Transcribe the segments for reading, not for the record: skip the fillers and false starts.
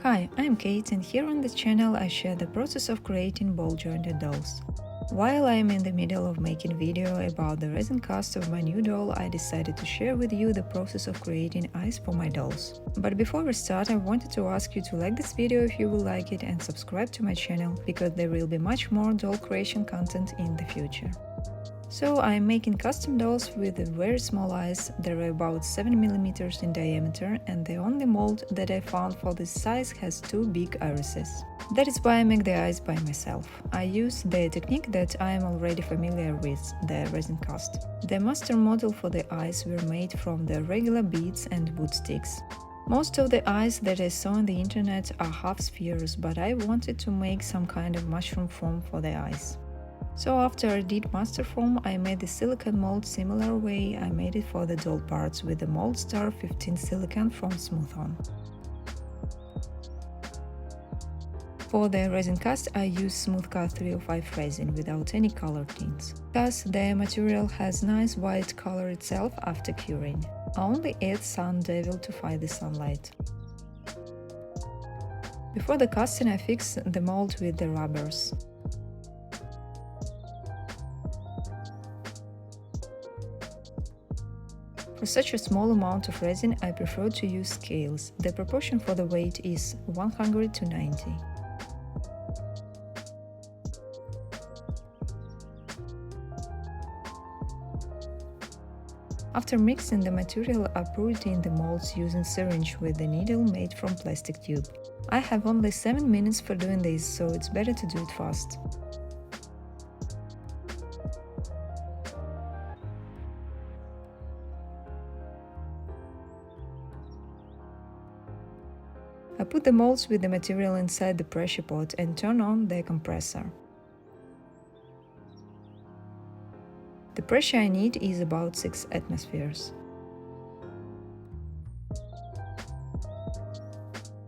Hi, I'm Kate and here on this channel I share the process of creating ball jointed dolls. While I am in the middle of making video about the resin cast of my new doll, I decided to share with you the process of creating eyes for my dolls. But before we start, I wanted to ask you to like this video if you will like it and subscribe to my channel, because there will be much more doll creation content in the future. So I'm making custom dolls with very small eyes. They're about 7 mm in diameter, and the only mold that I found for this size has two big irises. That is why I make the eyes by myself. I use the technique that I am already familiar with, the resin cast. The master model for the eyes were made from the regular beads and wood sticks. Most of the eyes that I saw on the internet are half spheres, but I wanted to make some kind of mushroom form for the eyes. So after I did master form, I made the silicone mold similar way I made it for the doll parts with the Mold Star 15 silicone from Smooth On. For the resin cast, I use Smooth Cut 305 resin without any color tints. Thus, the material has nice white color itself after curing. I only add Sun Devil to fight the sunlight. Before the casting, I fix the mold with the rubbers. For such a small amount of resin, I prefer to use scales. The proportion for the weight is 100 to 90. After mixing the material, I pour it in the molds using syringe with a needle made from plastic tube. I have only 7 minutes for doing this, so it's better to do it fast. I put the molds with the material inside the pressure pot and turn on the compressor. The pressure I need is about 6 atmospheres.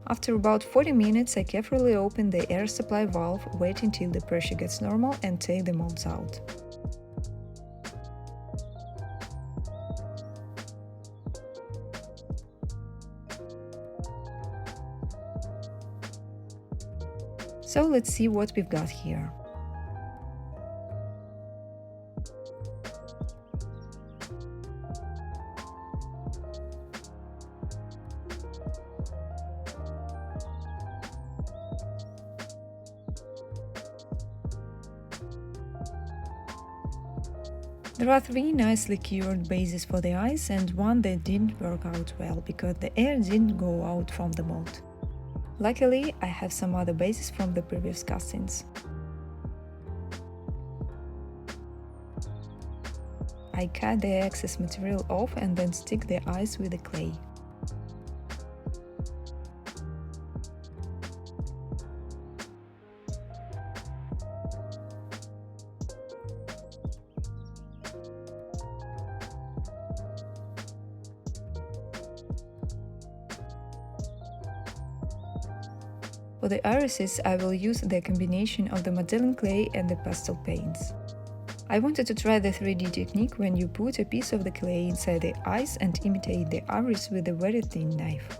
After about 40 minutes, I carefully open the air supply valve, wait until the pressure gets normal and take the molds out. So let's see what we've got here. There are 3 nicely cured bases for the eyes and one that didn't work out well because the air didn't go out from the mold. Luckily, I have some other bases from the previous castings. I cut the excess material off and then stick the eyes with the clay. For the irises, I will use the combination of the modeling clay and the pastel paints. I wanted to try the 3D technique when you put a piece of the clay inside the eyes and imitate the iris with a very thin knife.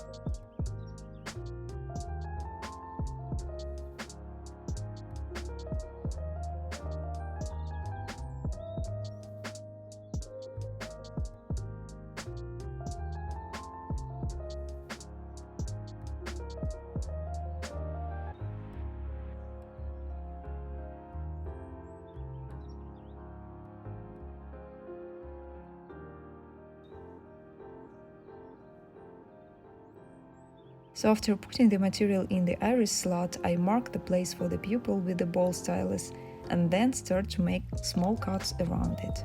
So after putting the material in the iris slot, I mark the place for the pupil with the ball stylus and then start to make small cuts around it.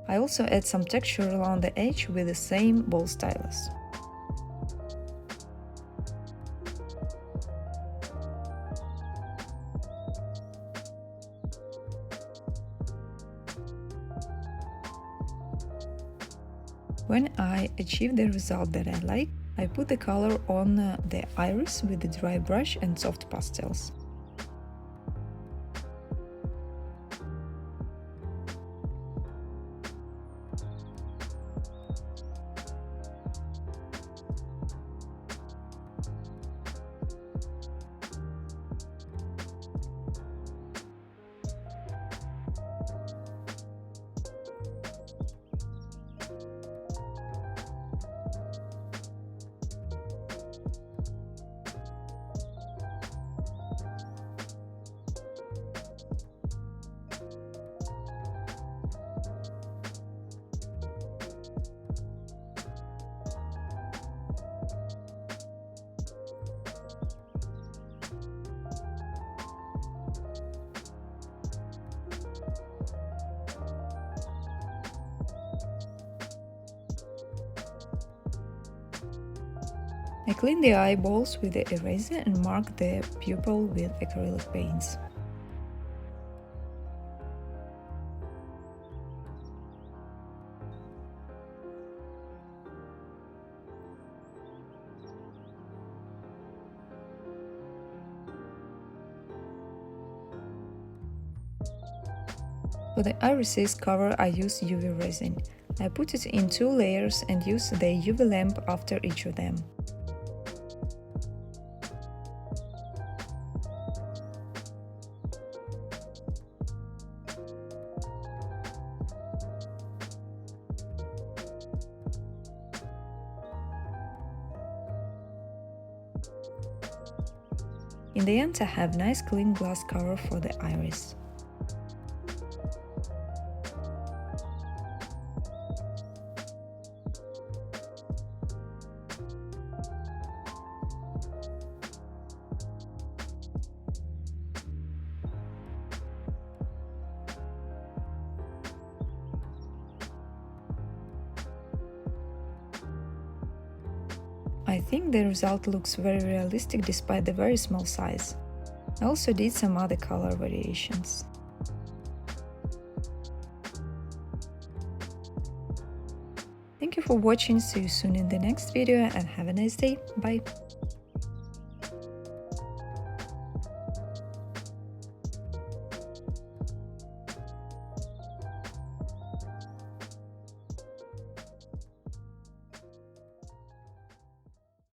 I also add some texture along the edge with the same ball stylus. When I achieve the result that I like, I put the color on the iris with the dry brush and soft pastels. I clean the eyeballs with the eraser and mark the pupil with acrylic paints. For the irises cover I use UV resin. I put it in 2 layers and use the UV lamp after each of them. In the end, I have nice clean glass cover for the iris. I think the result looks very realistic despite the very small size. I also did some other color variations. Thank you for watching, see you soon in the next video and have a nice day, bye!